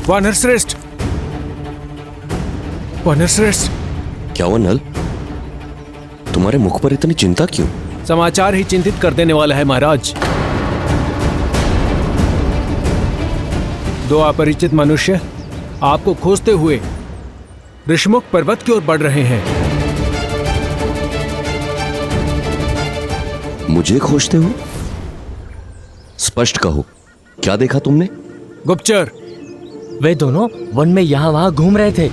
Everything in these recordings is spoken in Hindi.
वानर श्रेष्ठ, वानर श्रेष्ठ। क्या हुआ नल? तुम्हारे मुख पर इतनी चिंता क्यों? समाचार ही चिंतित कर देने वाला है महाराज। दो अपरिचित मनुष्य आपको खोजते हुए ऋषमुख पर्वत की ओर बढ़ रहे हैं। मुझे खोजते हो? स्पष्ट कहो, क्या देखा तुमने? गुप्तचर, वे दोनों वन में यहाँ वहाँ घूम रहे थे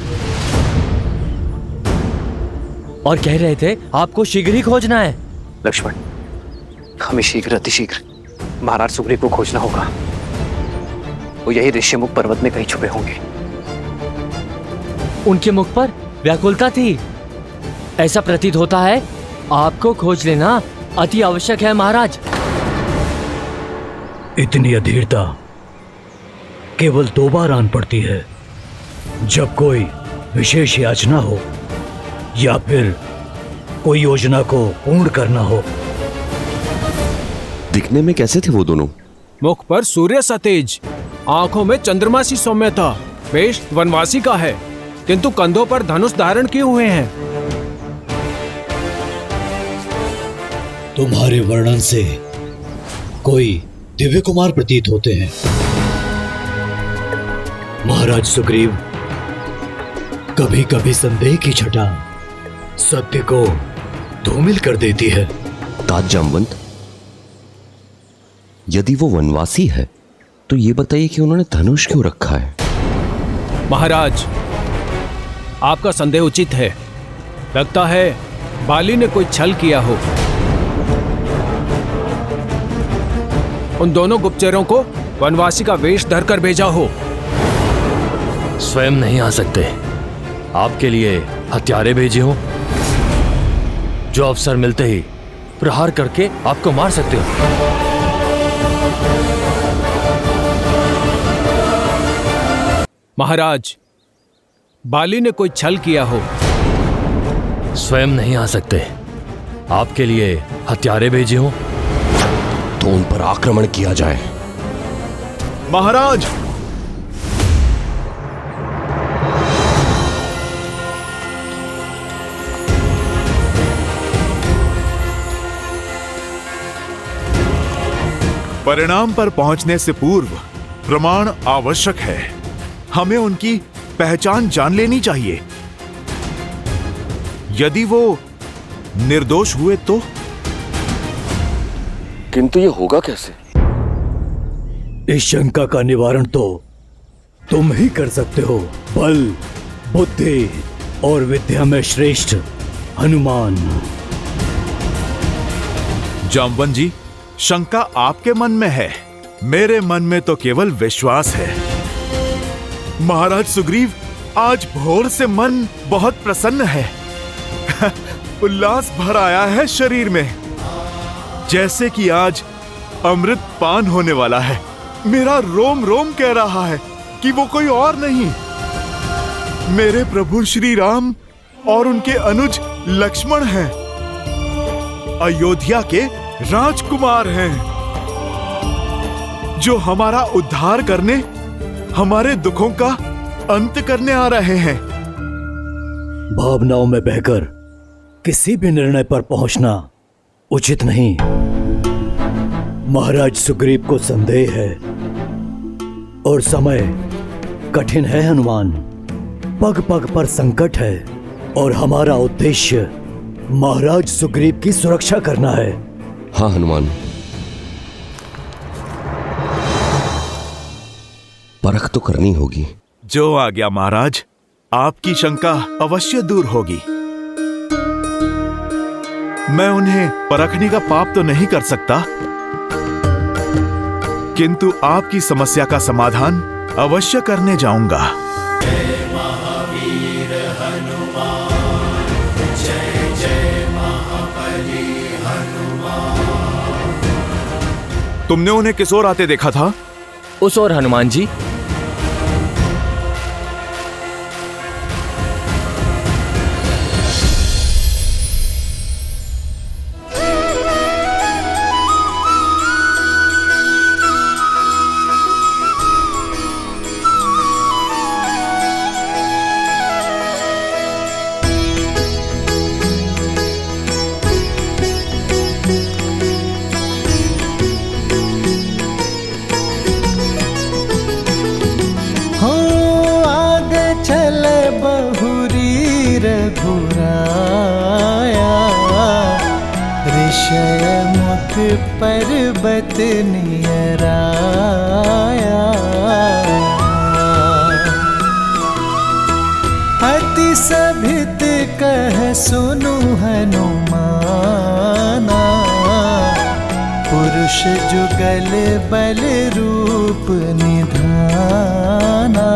और कह रहे थे आपको शीघ्र ही खोजना है। लक्ष्मण, हमें शीघ्र अतिशीघ्र महाराज सुग्रीव को खोजना होगा। वो यही ऋष्यमुख पर्वत में कहीं छुपे होंगे। उनके मुख पर व्याकुलता थी। ऐसा प्रतीत होता है आपको खोज लेना अति आवश्यक है महाराज। इतनी अधीरता केवल 2 बार आन पड़ती है, जब कोई विशेष याचना हो या फिर कोई योजना को पूर्ण करना हो। दिखने में कैसे थे वो दोनों? मुख पर सूर्य सा तेज, आंखों में चंद्रमा सी सौम्यता। वेश वनवासी का है, किंतु कंधों पर धनुष धारण किए हुए हैं। तुम्हारे वर्णन से कोई दिव्य कुमार प्रतीत होते हैं। महाराज सुग्रीव, कभी कभी संदेह की छटा सत्य को धूमिल कर देती है। तात जामवंत, यदि वो वनवासी है तो ये बताइए कि उन्होंने धनुष क्यों रखा है? महाराज, आपका संदेह उचित है। लगता है बाली ने कोई छल किया हो। उन दोनों गुप्तचरों को वनवासी का वेश धरकर भेजा हो। स्वयं नहीं आ सकते, आपके लिए हत्यारे भेजे हो जो अवसर मिलते ही प्रहार करके आपको मार सकते हो। महाराज, बाली ने कोई छल किया हो। स्वयं नहीं आ सकते, आपके लिए हत्यारे भेजे हो तो उन पर आक्रमण किया जाए। महाराज, परिणाम पर पहुंचने से पूर्व प्रमाण आवश्यक है। हमें उनकी पहचान जान लेनी चाहिए। यदि वो निर्दोष हुए तो? किंतु ये होगा कैसे? इस शंका का निवारण तो तुम ही कर सकते हो। बल, बुद्धि और विद्या में श्रेष्ठ हनुमान। जामवंत जी, शंका आपके मन में है, मेरे मन में तो केवल विश्वास है। महाराज सुग्रीव, आज भोर से मन बहुत प्रसन्न है। उल्लास भर आया है शरीर में, जैसे कि आज अमृत पान होने वाला है। मेरा रोम रोम कह रहा है कि वो कोई और नहीं, मेरे प्रभु श्री राम और उनके अनुज लक्ष्मण हैं। अयोध्या के राजकुमार हैं, जो हमारा उद्धार करने, हमारे दुखों का अंत करने आ रहे हैं। भावनाओं में बहकर किसी भी निर्णय पर पहुंचना उचित नहीं। महाराज सुग्रीव को संदेह है और समय कठिन है हनुमान। पग पग पर संकट है और हमारा उद्देश्य महाराज सुग्रीव की सुरक्षा करना है। हाँ हनुमान, परख तो करनी होगी। जो आ गया महाराज, आपकी शंका अवश्य दूर होगी। मैं उन्हें परखने का पाप तो नहीं कर सकता, किंतु आपकी समस्या का समाधान अवश्य करने जाऊंगा। जय महावीर हनुमान, जय जय महाबली हनुमान। तुमने उन्हें किस ओर आते देखा था? उस ओर हनुमान जी। नियराया। अति सभित कह सुनु हनुमाना, पुरुष जुगल बल रूप निधाना।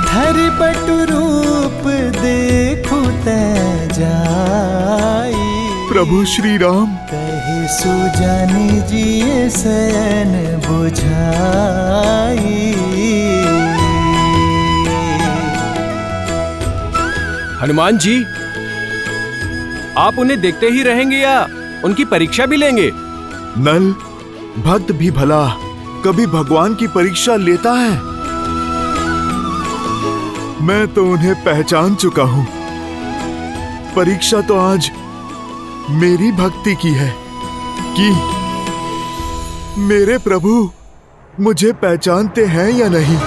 धरि बटु रूप देखु जाई, प्रभु श्री राम। कहि सुजानि जिय शयन बुझाई। हनुमान जी, आप उन्हें देखते ही रहेंगे या उनकी परीक्षा भी लेंगे? नल, भक्त भी भला कभी भगवान की परीक्षा लेता है? मैं तो उन्हें पहचान चुका हूं। परीक्षा तो आज मेरी भक्ति की है कि मेरे प्रभु मुझे पहचानते हैं या नहीं।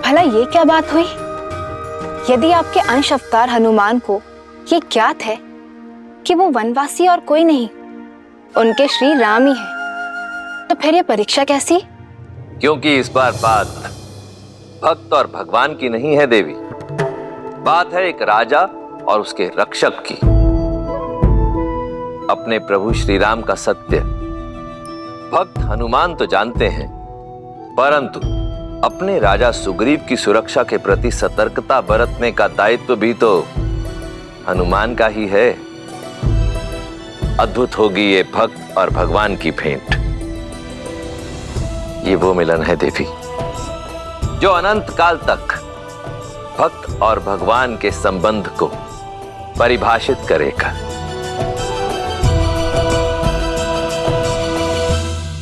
भला ये क्या बात हुई? यदि आपके अंश अवतार हनुमान को ये ज्ञात है कि वो वनवासी और कोई नहीं, उनके श्री राम ही है, तो फिर ये परीक्षा कैसी? क्योंकि इस बार बात भक्त और भगवान की नहीं है देवी, बात है एक राजा और उसके रक्षक की। अपने प्रभु श्री राम का सत्य भक्त हनुमान तो जानते हैं, परंतु अपने राजा सुग्रीव की सुरक्षा के प्रति सतर्कता बरतने का दायित्व भी तो हनुमान का ही है। अद्भुत होगी ये भक्त और भगवान की भेंट। ये वो मिलन है देवी जो अनंत काल तक भक्त और भगवान के संबंध को परिभाषित करेगा।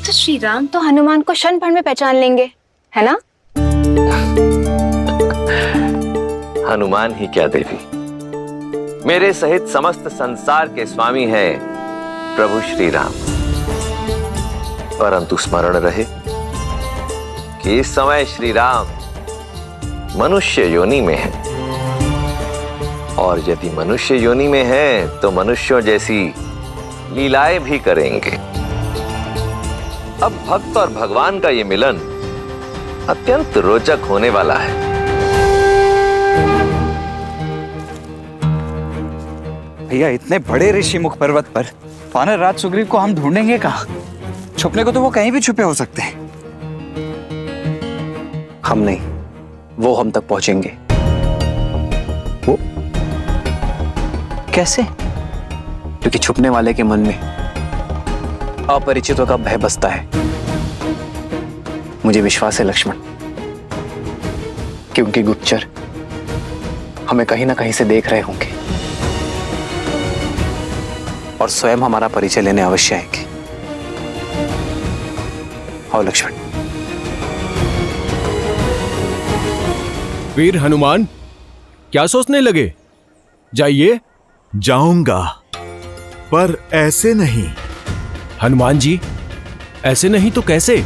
तो श्री राम तो हनुमान को क्षण भर में पहचान लेंगे, है ना? हनुमान ही क्या देवी, मेरे सहित समस्त संसार के स्वामी हैं प्रभु श्री राम। परंतु स्मरण रहे कि इस समय श्री राम मनुष्य योनि में है, और यदि मनुष्य योनि में है तो मनुष्यों जैसी लीलाएं भी करेंगे। अब भक्त और भगवान का ये मिलन अत्यंत रोचक होने वाला है। भैया, इतने बड़े ऋषिमुख पर्वत पर वानर राज सुग्रीव को हम ढूंढेंगे कहाँ? छुपने को तो वो कहीं भी छुपे हो सकते हैं। हम नहीं, वो हम तक पहुंचेंगे। वो कैसे? क्योंकि छुपने वाले के मन में अपरिचितों का भय बसता है। मुझे विश्वास है लक्ष्मण कि उनके गुप्तचर हमें कहीं ना कहीं से देख रहे होंगे और स्वयं हमारा परिचय लेने अवश्य आएंगे। आओ लक्ष्मण। वीर हनुमान, क्या सोचने लगे? जाइए। जाऊंगा, पर ऐसे नहीं। हनुमान जी, ऐसे नहीं तो कैसे?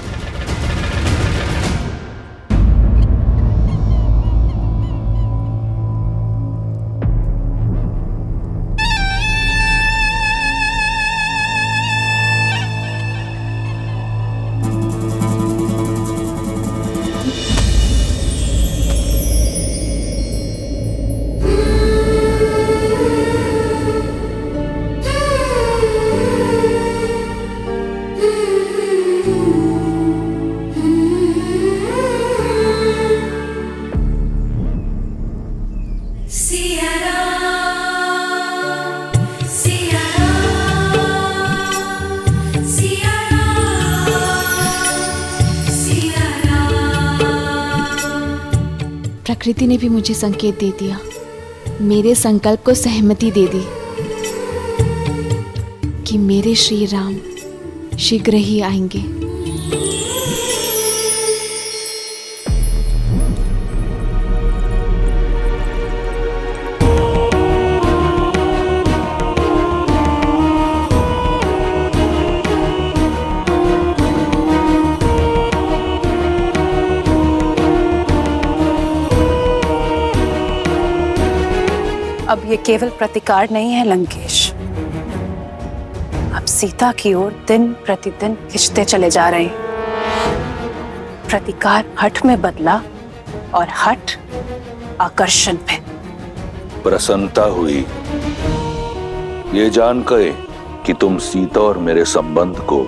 प्रकृति ने भी मुझे संकेत दे दिया, मेरे संकल्प को सहमति दे दी कि मेरे श्री राम शीघ्र ही आएंगे। अब ये केवल प्रतिकार नहीं है लंकेश, अब सीता की ओर दिन प्रतिदिन खिंचते चले जा रहे हैं। प्रतिकार हठ में बदला और हठ आकर्षण में। प्रसन्नता हुई ये जानकर कि तुम सीता और मेरे संबंध को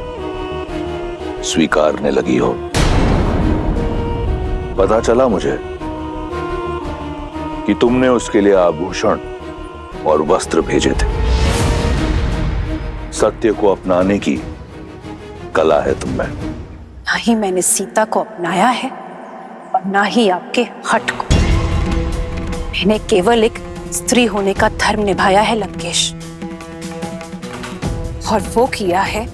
स्वीकारने लगी हो। पता चला मुझे कि तुमने उसके लिए आभूषण और वस्त्र भेजे थे। सत्य को अपनाने की कला है तुम में। ना ही मैंने सीता को अपनाया है और ना ही आपके हठ को। मैंने केवल एक स्त्री होने का धर्म निभाया है लंकेश, और वो किया है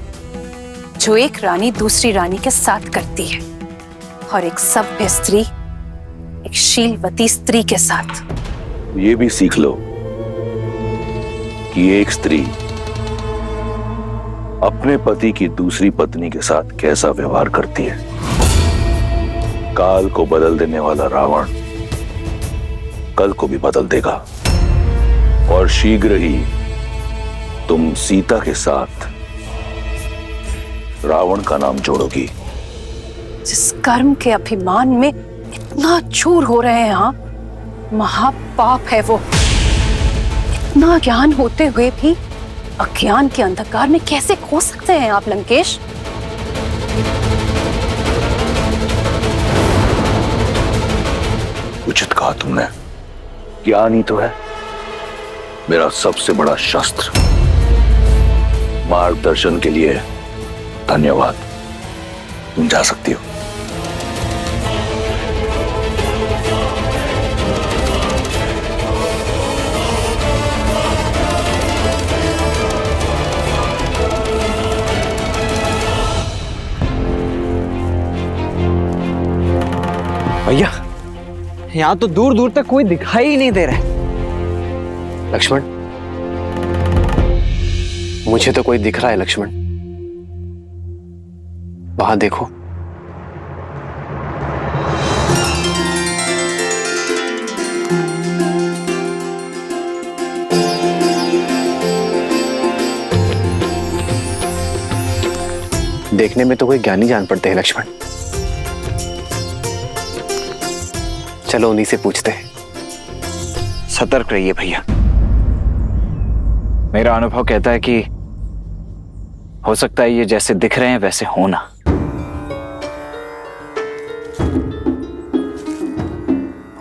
जो एक रानी दूसरी रानी के साथ करती है, और एक सभ्य स्त्री एक शीलवती स्त्री के साथ। ये भी सीख लो कि एक स्त्री अपने पति की दूसरी पत्नी के साथ कैसा व्यवहार करती है। काल को बदल देने वाला रावण कल को भी बदल देगा, और शीघ्र ही तुम सीता के साथ रावण का नाम जोड़ोगी। जिस कर्म के अभिमान में इतना चूर हो रहे हैं आप, महापाप है वो। इतना ज्ञान होते हुए भी अज्ञान के अंधकार में कैसे खो सकते हैं आप लंकेश? उचित कहा तुमने। ज्ञान ही तो है मेरा सबसे बड़ा शस्त्र। मार्गदर्शन के लिए धन्यवाद। तुम जा सकती हो। भैया, यहाँ तो दूर दूर तक कोई दिखाई ही नहीं दे रहा है। लक्ष्मण, मुझे तो कोई दिख रहा है लक्ष्मण। वहां देखो। देखने में तो कोई ज्ञानी जान पड़ते हैं लक्ष्मण। चलो उन्हीं से पूछते हैं। सतर्क रहिए भैया। मेरा अनुभव कहता है कि हो सकता है ये जैसे दिख रहे हैं वैसे होना।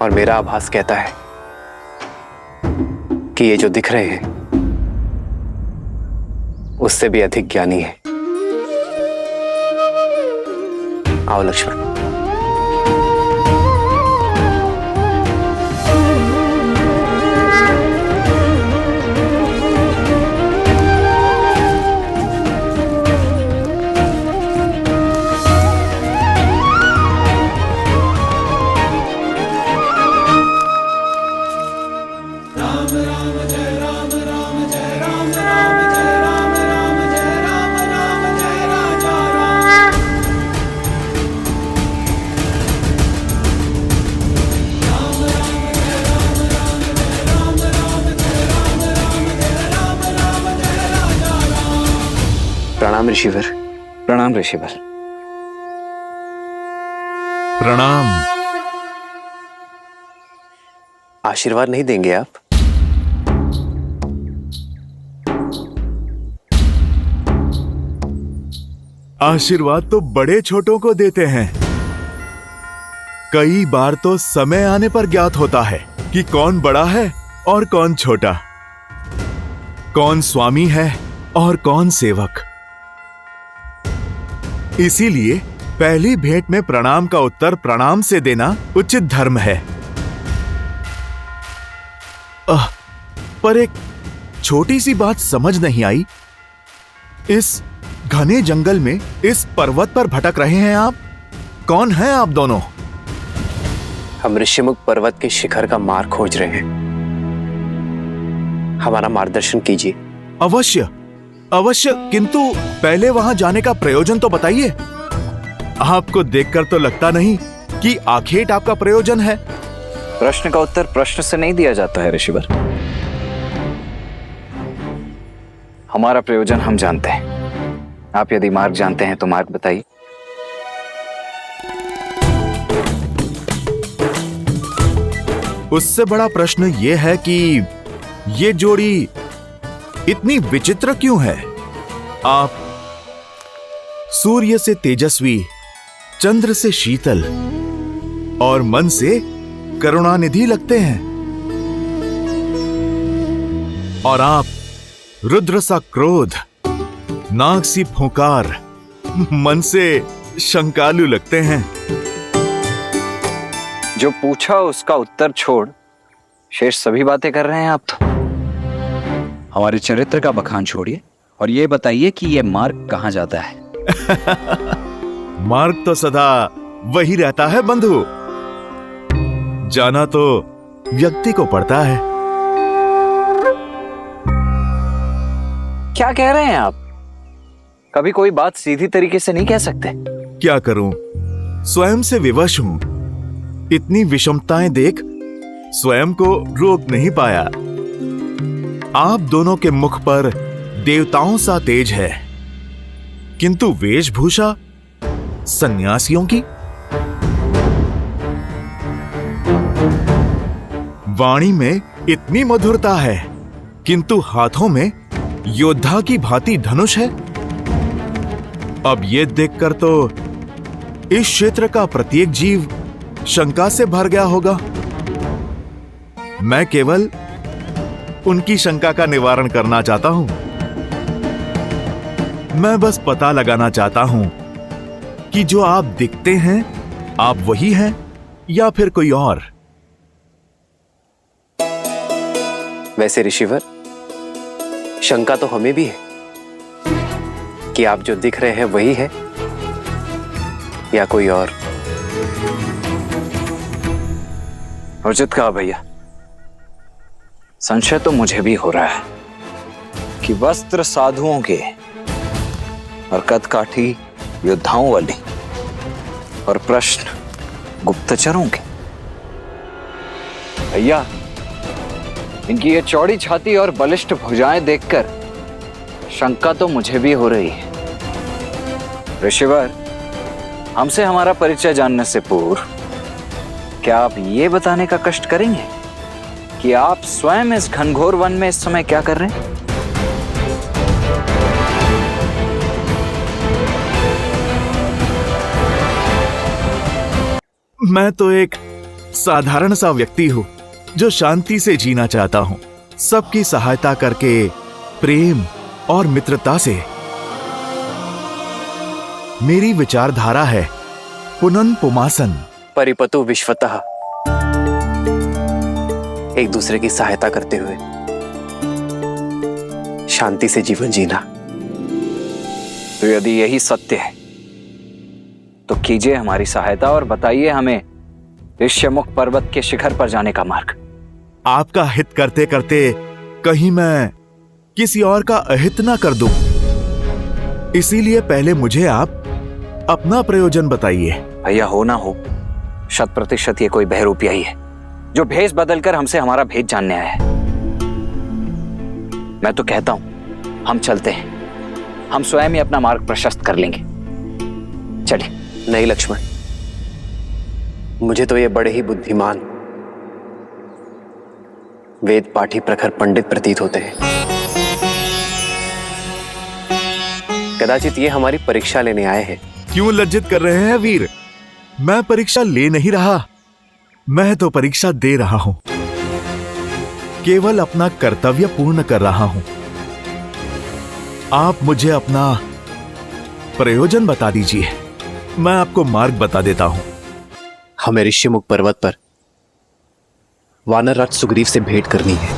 और मेरा आभास कहता है कि ये जो दिख रहे हैं उससे भी अधिक ज्ञानी है। आओ लक्ष्मण। प्रणाम ऋषिवर। प्रणाम ऋषिवर। प्रणाम। आशीर्वाद नहीं देंगे आप? आशीर्वाद तो बड़े छोटों को देते हैं। कई बार तो समय आने पर ज्ञात होता है कि कौन बड़ा है और कौन छोटा, कौन स्वामी है और कौन सेवक। इसीलिए पहली भेंट में प्रणाम का उत्तर प्रणाम से देना उचित धर्म है। पर एक छोटी सी बात समझ नहीं आई। इस घने जंगल में इस पर्वत पर भटक रहे हैं आप। कौन हैं आप दोनों? हम ऋषिमुख पर्वत के शिखर का मार्ग खोज रहे हैं। हमारा मार्गदर्शन कीजिए। अवश्य अवश्य, किंतु पहले वहां जाने का प्रयोजन तो बताइए। आपको देखकर तो लगता नहीं कि आखेट आपका प्रयोजन है। प्रश्न का उत्तर प्रश्न से नहीं दिया जाता है ऋषिवर। हमारा प्रयोजन हम जानते हैं। आप यदि मार्ग जानते हैं तो मार्ग बताइए। उससे बड़ा प्रश्न यह है कि ये जोड़ी इतनी विचित्र क्यों है? आप सूर्य से तेजस्वी, चंद्र से शीतल और मन से करुणानिधि लगते हैं, और आप रुद्र सा क्रोध, नाग सी फुंकार, मन से शंकालु लगते हैं। जो पूछा उसका उत्तर छोड़ शेष सभी बातें कर रहे हैं आप तो। हमारे चरित्र का बखान छोड़िए और ये बताइए कि ये मार्ग कहाँ जाता है। मार्ग तो सदा वही रहता है बंधु, जाना तो व्यक्ति को पड़ता है। क्या कह रहे हैं आप? कभी कोई बात सीधी तरीके से नहीं कह सकते? क्या करूं, स्वयं से विवश हूं। इतनी विषमताएं देख स्वयं को रोक नहीं पाया। आप दोनों के मुख पर देवताओं सा तेज है, किंतु वेशभूषा सन्यासियों की। वाणी में इतनी मधुरता है, किंतु हाथों में योद्धा की भांति धनुष है। अब ये देखकर तो इस क्षेत्र का प्रत्येक जीव शंका से भर गया होगा। मैं केवल उनकी शंका का निवारण करना चाहता हूं। मैं बस पता लगाना चाहता हूं कि जो आप दिखते हैं, आप वही हैं या फिर कोई और। वैसे ऋषिवर, शंका तो हमें भी है कि आप जो दिख रहे हैं वही है या कोई और। उचित कहा भैया। संशय तो मुझे भी हो रहा है कि वस्त्र साधुओं के और कदकाठी योद्धाओं वाले और प्रश्न गुप्तचरों के। भैया, इनकी ये चौड़ी छाती और बलिष्ठ भुजाएं देखकर शंका तो मुझे भी हो रही है। ऋषिवर, हमसे हमारा परिचय जानने से पूर्व क्या आप ये बताने का कष्ट करेंगे कि आप स्वयं इस घनघोर वन में इस समय क्या कर रहे हैं? मैं तो एक साधारण सा व्यक्ति हूं जो शांति से जीना चाहता हूं, सबकी सहायता करके, प्रेम और मित्रता से। मेरी विचारधारा है पुनन पुमासन, परिपतु विश्वतः, एक दूसरे की सहायता करते हुए शांति से जीवन जीना। तो यदि यही सत्य है तो कीजिए हमारी सहायता और बताइए हमें ऋष्यमुख पर्वत के शिखर पर जाने का मार्ग। आपका हित करते करते कहीं मैं किसी और का अहित ना कर दूं, इसीलिए पहले मुझे आप अपना प्रयोजन बताइए। भैया, हो ना हो 100% ये कोई बहरूपिया ही है जो भेष बदलकर हमसे हमारा भेद जानने आया है। मैं तो कहता हूं हम चलते हैं, हम स्वयं ही अपना मार्ग प्रशस्त कर लेंगे। चलिए। नहीं लक्ष्मण, मुझे तो ये बड़े ही बुद्धिमान, वेद पाठी प्रखर पंडित प्रतीत होते हैं। कदाचित ये हमारी परीक्षा लेने आए हैं। क्यों लज्जित कर रहे हैं वीर? मैं परीक्षा ले नहीं रहा, मैं तो परीक्षा दे रहा हूं। केवल अपना कर्तव्य पूर्ण कर रहा हूं। आप मुझे अपना प्रयोजन बता दीजिए, मैं आपको मार्ग बता देता हूं। हमें ऋष्यमुख पर्वत पर वानर राज सुग्रीव से भेंट करनी है।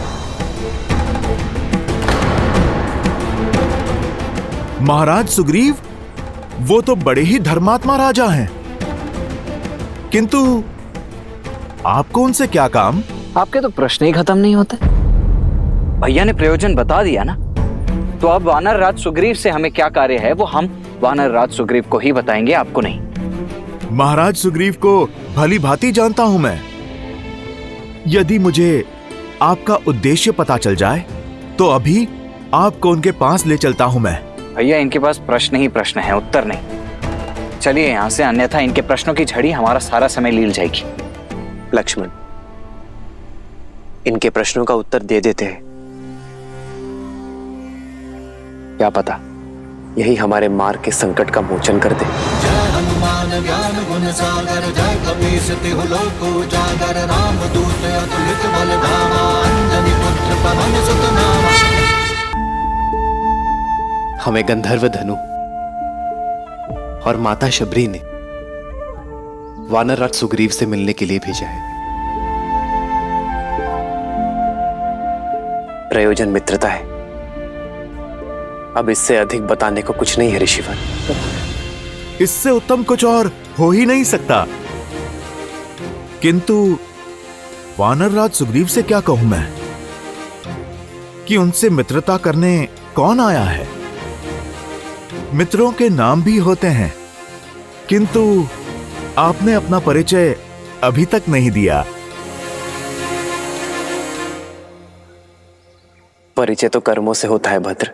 महाराज सुग्रीव, वो तो बड़े ही धर्मात्मा राजा हैं, किंतु आपको उनसे क्या काम? आपके तो प्रश्न ही खत्म नहीं होते। भैया ने प्रयोजन बता दिया ना, तो अब वानर राज सुग्रीव से हमें क्या कार्य है वो हम वानर राज सुग्रीव को ही बताएंगे, आपको नहीं। महाराज सुग्रीव को भली भांति जानता हूं मैं। यदि मुझे आपका उद्देश्य पता चल जाए तो अभी आपको उनके पास ले चलता हूं मैं। भैया इनके पास प्रश्न ही प्रश्न है, उत्तर नहीं। चलिए यहाँ से, अन्यथा इनके प्रश्नों की झड़ी हमारा सारा समय लील जाएगी। लक्ष्मण, इनके प्रश्नों का उत्तर दे देते हैं। क्या पता यही हमारे मार्ग के संकट का मोचन कर दे। जय हनुमान ज्ञान गुण सागर, जय कपीस तिहु लोक उजागर, राम दूत अतुलित बल धामा, अंजनी पुत्र पवन सुत नामा। हमें गंधर्व धनु और माता शबरी ने वानर राज सुग्रीव से मिलने के लिए भेजा है। प्रयोजन मित्रता है। अब इससे अधिक बताने को कुछ नहीं है ऋषिवर। इससे उत्तम कुछ और हो ही नहीं सकता। किंतु वानर राज सुग्रीव से क्या कहूं मैं कि उनसे मित्रता करने कौन आया है। मित्रों के नाम भी होते हैं, किंतु आपने अपना परिचय अभी तक नहीं दिया। परिचय तो कर्मों से होता है भद्र,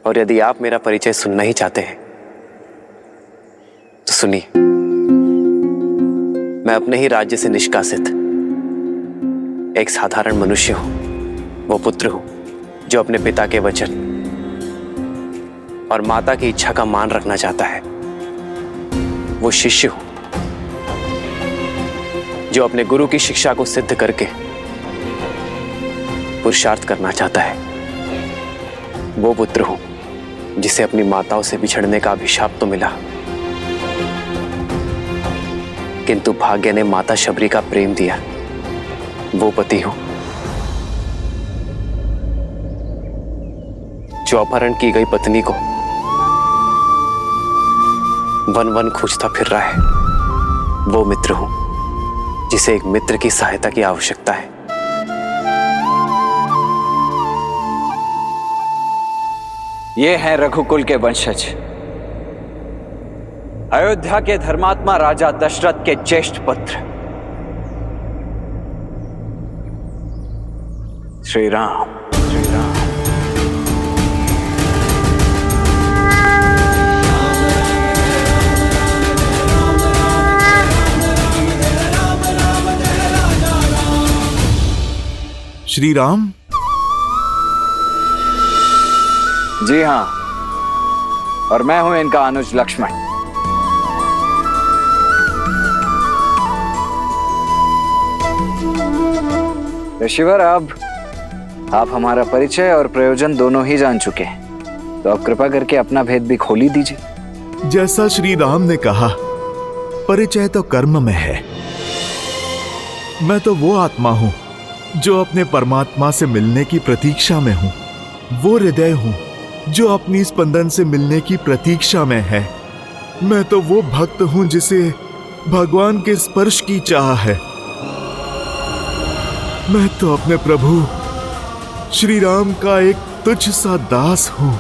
और यदि आप मेरा परिचय सुनना ही चाहते हैं तो सुनिए। मैं अपने ही राज्य से निष्कासित एक साधारण मनुष्य हूं। वो पुत्र हूं जो अपने पिता के वचन और माता की इच्छा का मान रखना चाहता है। वो शिष्य हूं जो अपने गुरु की शिक्षा को सिद्ध करके पुरुषार्थ करना चाहता है। वो पुत्र हूं जिसे अपनी माताओं से बिछड़ने का अभिशाप तो मिला, किंतु भाग्य ने माता शबरी का प्रेम दिया। वो पति हूं जो अपहरण की गई पत्नी को वन वन खोजता फिर रहा है। वो मित्र हूं जिसे एक मित्र की सहायता की आवश्यकता है। ये हैं रघुकुल के वंशज, अयोध्या के धर्मात्मा राजा दशरथ के ज्येष्ठ पुत्र श्री राम। श्री राम? जी हाँ, और मैं हूं इनका अनुज लक्ष्मण। ऋषिवर, अब आप हमारा परिचय और प्रयोजन दोनों ही जान चुके हैं, तो अब कृपा करके अपना भेद भी खोल ही दीजिए। जैसा श्री राम ने कहा, परिचय तो कर्म में है। मैं तो वो आत्मा हूं जो अपने परमात्मा से मिलने की प्रतीक्षा में हूं। वो हृदय हूं जो अपनी स्पंदन से मिलने की प्रतीक्षा में है। मैं तो वो भक्त हूं जिसे भगवान के स्पर्श की चाह है। मैं तो अपने प्रभु श्री राम का एक तुच्छ सा दास हूं।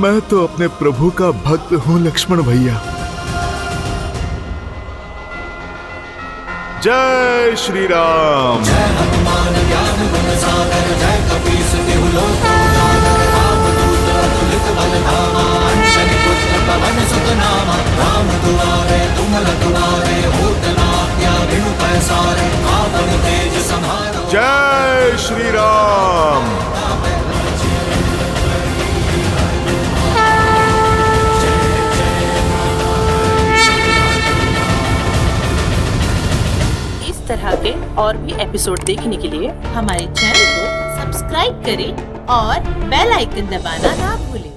मैं तो अपने प्रभु का भक्त हूं लक्ष्मण भैया। जय श्री राम। जय हनुमान ज्ञान गुण सागर, जय कपीस तिहु लोक उजागर, राम दूत अतुलित बल धामा, अंजनी पुत्र पवन सुत नामा। राम दुआरे तुम रखवारे, होत न आज्ञा बिनु पैसारे, आपन तेज सम्हारो। जय श्री राम। तरह के और भी एपिसोड देखने के लिए हमारे चैनल को सब्सक्राइब करें और बेल आइकन दबाना ना भूलें।